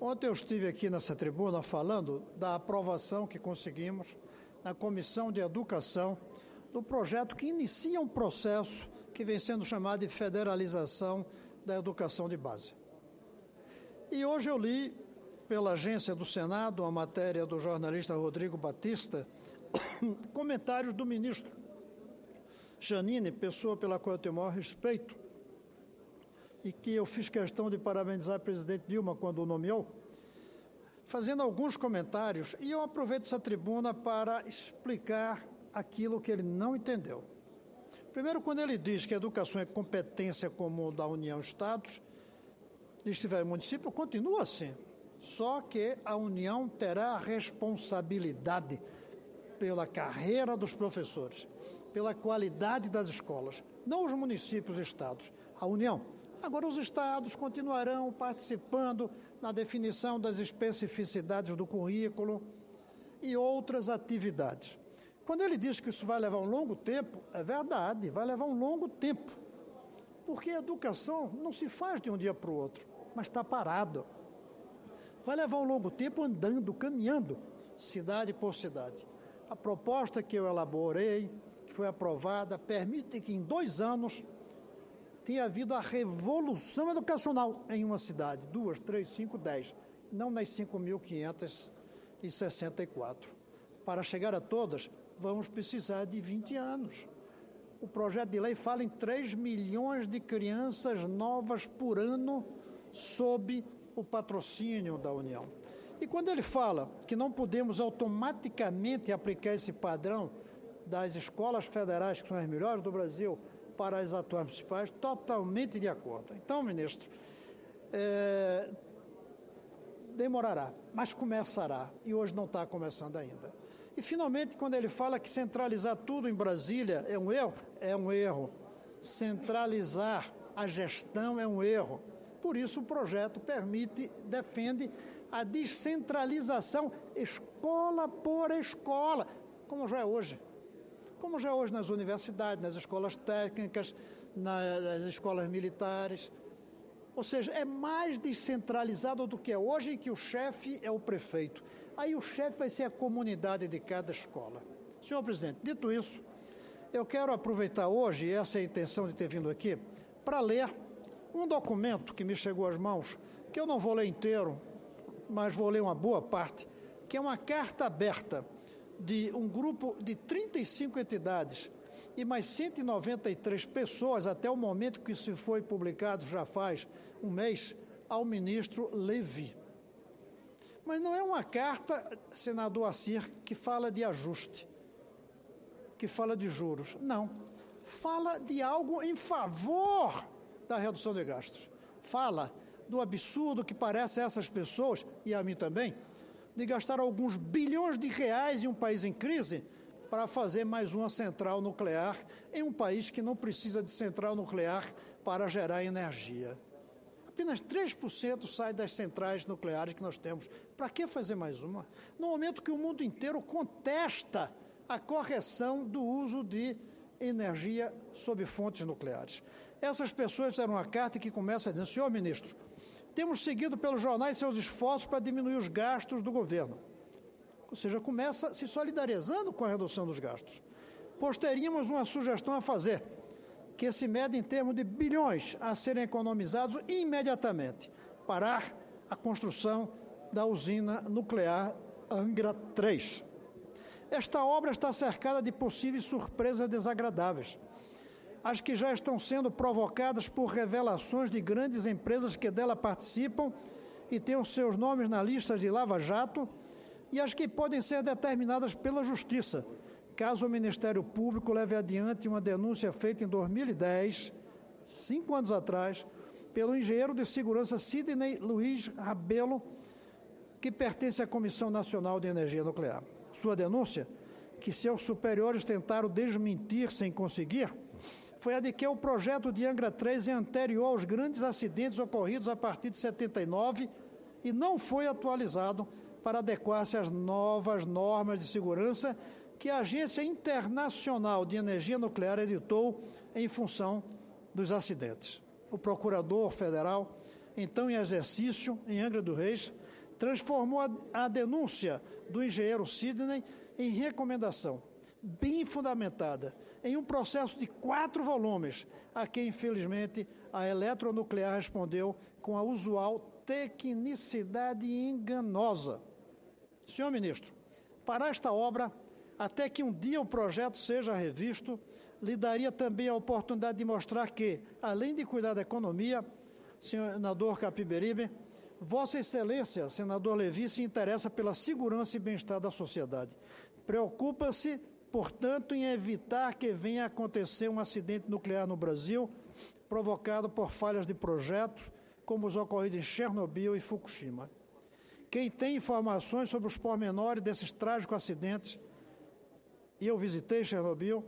Ontem eu estive aqui nessa tribuna falando da aprovação que conseguimos na Comissão de Educação do projeto que inicia um processo que vem sendo chamado de federalização da educação de base. E hoje eu li pela agência do Senado, uma matéria do jornalista Rodrigo Batista, comentários do ministro Jeanine, pessoa pela qual eu tenho o maior respeito, e que eu fiz questão de parabenizar a presidente Dilma quando o nomeou, fazendo alguns comentários, e eu aproveito essa tribuna para explicar aquilo que ele não entendeu. Primeiro, quando ele diz que a educação é competência comum da União e Estados, Distrito e município, continua assim, só que a União terá a responsabilidade pela carreira dos professores, pela qualidade das escolas, não os municípios e estados, a União. Agora, os estados continuarão participando na definição das especificidades do currículo e outras atividades. Quando ele diz que isso vai levar um longo tempo, é verdade, vai levar um longo tempo, porque a educação não se faz de um dia para o outro, mas está parado. Vai levar um longo tempo andando, caminhando, cidade por cidade. A proposta que eu elaborei, que foi aprovada, permite que em 2 anos tenha havido a revolução educacional em uma cidade, 2, 3, 5, 10, não nas 5.564. Para chegar a todas, vamos precisar de 20 anos. O projeto de lei fala em 3 milhões de crianças novas por ano sob o patrocínio da União. E quando ele fala que não podemos automaticamente aplicar esse padrão das escolas federais, que são as melhores do Brasil, para as atuais municipais, totalmente de acordo. Então, ministro, demorará, mas começará, e hoje não está começando ainda. E, finalmente, quando ele fala que centralizar tudo em Brasília é um erro, é um erro. Centralizar a gestão é um erro. Por isso, o projeto defende a descentralização, escola por escola, como já é hoje. Como já é hoje nas universidades, nas escolas técnicas, nas escolas militares. Ou seja, é mais descentralizado do que é hoje, em que o chefe é o prefeito. Aí o chefe vai ser a comunidade de cada escola. Senhor presidente, dito isso, eu quero aproveitar hoje, e essa é a intenção de ter vindo aqui, para ler um documento que me chegou às mãos, que eu não vou ler inteiro, mas vou ler uma boa parte, que é uma carta aberta de um grupo de 35 entidades e mais 193 pessoas, até o momento que isso foi publicado, já faz um mês, ao ministro Levi. Mas não é uma carta, senador Assir, que fala de ajuste, que fala de juros. Não. Fala de algo em favor da redução de gastos. Fala do absurdo que parece a essas pessoas, e a mim também, de gastar alguns bilhões de reais em um país em crise para fazer mais uma central nuclear em um país que não precisa de central nuclear para gerar energia. Apenas 3% sai das centrais nucleares que nós temos. Para que fazer mais uma? No momento que o mundo inteiro contesta a correção do uso de energia sob fontes nucleares. Essas pessoas fizeram uma carta que começa dizendo: senhor ministro, temos seguido pelos jornais seus esforços para diminuir os gastos do governo. Ou seja, começa se solidarizando com a redução dos gastos. Pois teríamos uma sugestão a fazer, que se mede em termos de bilhões a serem economizados imediatamente. Parar a construção da usina nuclear Angra 3. Esta obra está cercada de possíveis surpresas desagradáveis, as que já estão sendo provocadas por revelações de grandes empresas que dela participam e têm os seus nomes na lista de Lava Jato, e as que podem ser determinadas pela Justiça, caso o Ministério Público leve adiante uma denúncia feita em 2010, 5 anos atrás, pelo engenheiro de segurança Sidney Luiz Rabelo, que pertence à Comissão Nacional de Energia Nuclear. Sua denúncia, que seus superiores tentaram desmentir sem conseguir, foi a de que o projeto de Angra 3 é anterior aos grandes acidentes ocorridos a partir de 79 e não foi atualizado para adequar-se às novas normas de segurança que a Agência Internacional de Energia Nuclear editou em função dos acidentes. O procurador federal então em exercício, em Angra dos Reis, transformou a denúncia do engenheiro Sidney em recomendação, bem fundamentada, em um processo de 4 volumes, a que, infelizmente, a Eletronuclear respondeu com a usual tecnicidade enganosa. Senhor ministro, para esta obra, até que um dia o projeto seja revisto, lhe daria também a oportunidade de mostrar que, além de cuidar da economia, senador Capiberibe, Vossa Excelência, senador Levi, se interessa pela segurança e bem-estar da sociedade. Preocupa-se, portanto, em evitar que venha a acontecer um acidente nuclear no Brasil, provocado por falhas de projetos, como os ocorridos em Chernobyl e Fukushima. Quem tem informações sobre os pormenores desses trágicos acidentes, e eu visitei Chernobyl,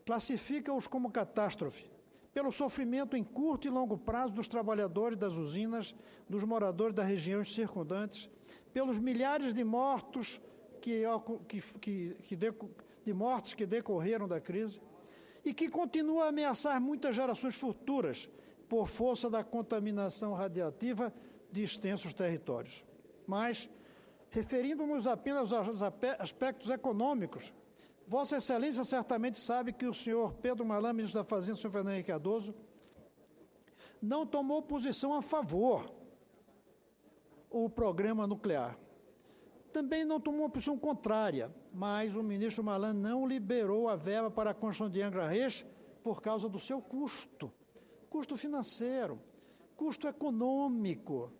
classifica-os como catástrofe, pelo sofrimento em curto e longo prazo dos trabalhadores das usinas, dos moradores das regiões circundantes, pelos milhares de mortos que decorreram da crise e que continua a ameaçar muitas gerações futuras por força da contaminação radiativa de extensos territórios. Mas, referindo-nos apenas aos aspectos econômicos, Vossa Excelência certamente sabe que o senhor Pedro Malan, ministro da Fazenda, o senhor Fernando Henrique Cardoso, não tomou posição a favor do programa nuclear. Também não tomou uma posição contrária, mas o ministro Malan não liberou a verba para a construção de Angra Reis por causa do seu custo financeiro, custo econômico,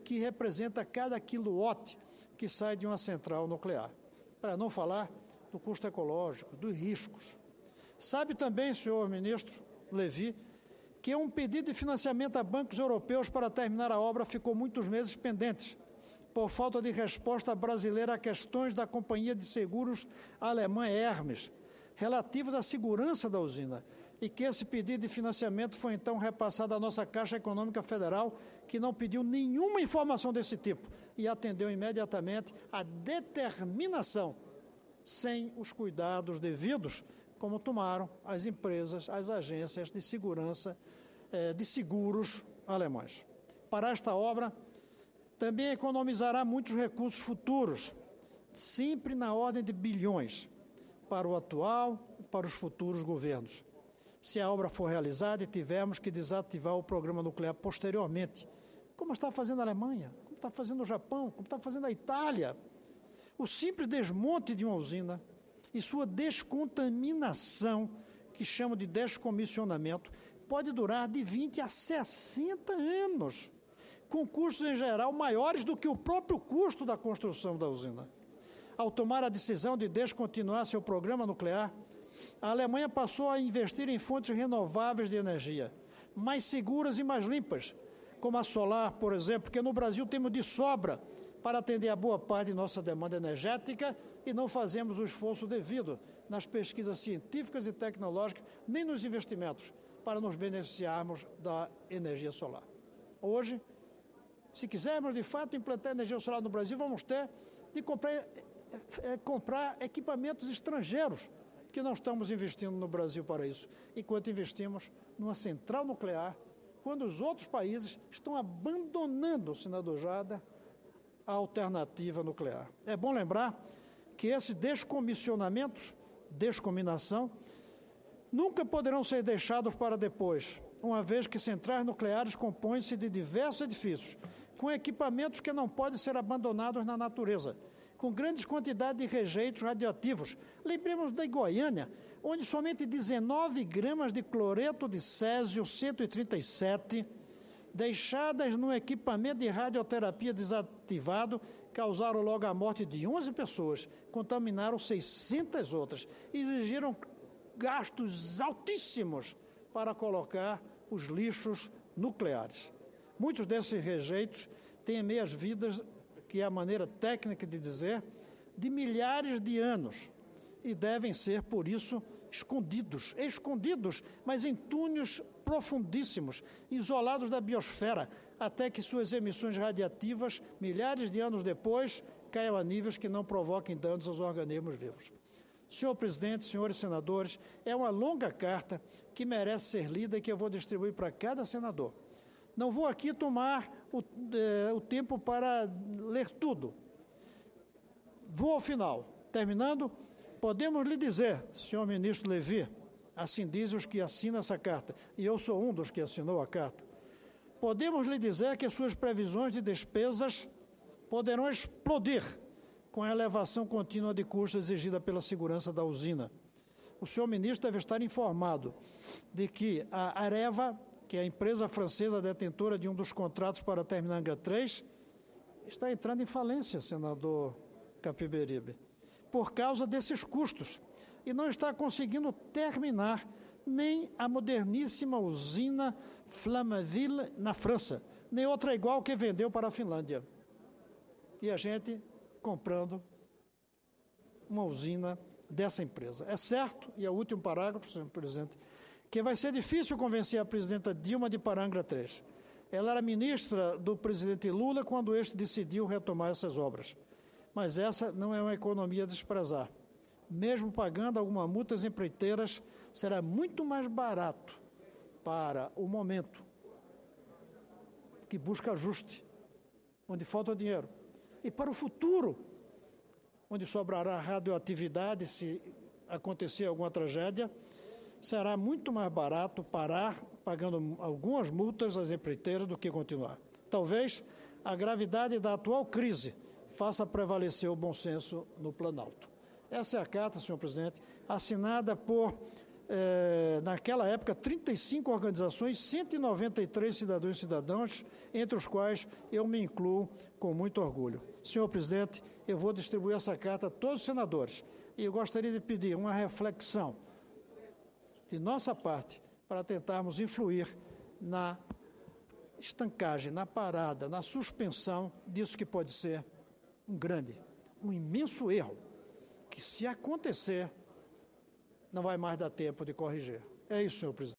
que representa cada quilowatt que sai de uma central nuclear. Para não falar do custo ecológico, dos riscos. Sabe também, senhor ministro Levi, que um pedido de financiamento a bancos europeus para terminar a obra ficou muitos meses pendentes, por falta de resposta brasileira a questões da companhia de seguros alemã Hermes, relativas à segurança da usina, e que esse pedido de financiamento foi então repassado à nossa Caixa Econômica Federal, que não pediu nenhuma informação desse tipo e atendeu imediatamente à determinação, sem os cuidados devidos, como tomaram as empresas, as agências de segurança, de seguros alemães. Para esta obra, também economizará muitos recursos futuros, sempre na ordem de bilhões, para o atual e para os futuros governos. Se a obra for realizada e tivermos que desativar o programa nuclear posteriormente, como está fazendo a Alemanha, como está fazendo o Japão, como está fazendo a Itália, o simples desmonte de uma usina e sua descontaminação, que chamam de descomissionamento, pode durar de 20 a 60 anos, com custos em geral maiores do que o próprio custo da construção da usina. Ao tomar a decisão de descontinuar seu programa nuclear, a Alemanha passou a investir em fontes renováveis de energia, mais seguras e mais limpas, como a solar, por exemplo, que no Brasil temos de sobra para atender a boa parte de nossa demanda energética e não fazemos o esforço devido nas pesquisas científicas e tecnológicas, nem nos investimentos, para nos beneficiarmos da energia solar. Hoje, se quisermos de fato implantar energia solar no Brasil, vamos ter de comprar equipamentos estrangeiros, que não estamos investindo no Brasil para isso, enquanto investimos numa central nuclear, quando os outros países estão abandonando, senador Jada, a alternativa nuclear. É bom lembrar que esses descominação, nunca poderão ser deixados para depois, uma vez que centrais nucleares compõem-se de diversos edifícios, com equipamentos que não podem ser abandonados na natureza, com grandes quantidades de rejeitos radioativos. Lembremos da Goiânia, onde somente 19 gramas de cloreto de césio 137, deixadas no equipamento de radioterapia desativado, causaram logo a morte de 11 pessoas, contaminaram 600 outras, e exigiram gastos altíssimos para colocar os lixos nucleares. Muitos desses rejeitos têm meias-vidas, que é a maneira técnica de dizer, de milhares de anos, e devem ser, por isso, escondidos, mas em túneis profundíssimos, isolados da biosfera, até que suas emissões radiativas, milhares de anos depois, caiam a níveis que não provoquem danos aos organismos vivos. Senhor presidente, senhores senadores, é uma longa carta que merece ser lida e que eu vou distribuir para cada senador. Não vou aqui tomar o tempo para ler tudo. Vou ao final. Terminando, podemos lhe dizer, senhor ministro Levi, assim dizem os que assinam essa carta, e eu sou um dos que assinou a carta, podemos lhe dizer que suas previsões de despesas poderão explodir com a elevação contínua de custos exigida pela segurança da usina. O senhor ministro deve estar informado de que a Areva, que é a empresa francesa detentora de um dos contratos para a terminal Angra 3, está entrando em falência, senador Capiberibe, por causa desses custos, e não está conseguindo terminar nem a moderníssima usina Flamanville na França, nem outra igual que vendeu para a Finlândia. E a gente comprando uma usina dessa empresa. É certo, e é o último parágrafo, senhor presidente, que vai ser difícil convencer a presidenta Dilma de parar Angra 3. Ela era ministra do presidente Lula quando este decidiu retomar essas obras. Mas essa não é uma economia a desprezar. Mesmo pagando algumas multas empreiteiras, será muito mais barato para o momento que busca ajuste, onde falta dinheiro, e para o futuro, onde sobrará radioatividade se acontecer alguma tragédia, será muito mais barato parar pagando algumas multas às empreiteiras do que continuar. Talvez a gravidade da atual crise faça prevalecer o bom senso no Planalto. Essa é a carta, senhor presidente, assinada por, naquela época, 35 organizações, 193 cidadãos e cidadãs, entre os quais eu me incluo com muito orgulho. Senhor presidente, eu vou distribuir essa carta a todos os senadores e eu gostaria de pedir uma reflexão de nossa parte para tentarmos influir na estancagem, na parada, na suspensão disso que pode ser um imenso erro, que se acontecer, não vai mais dar tempo de corrigir. É isso, senhor presidente.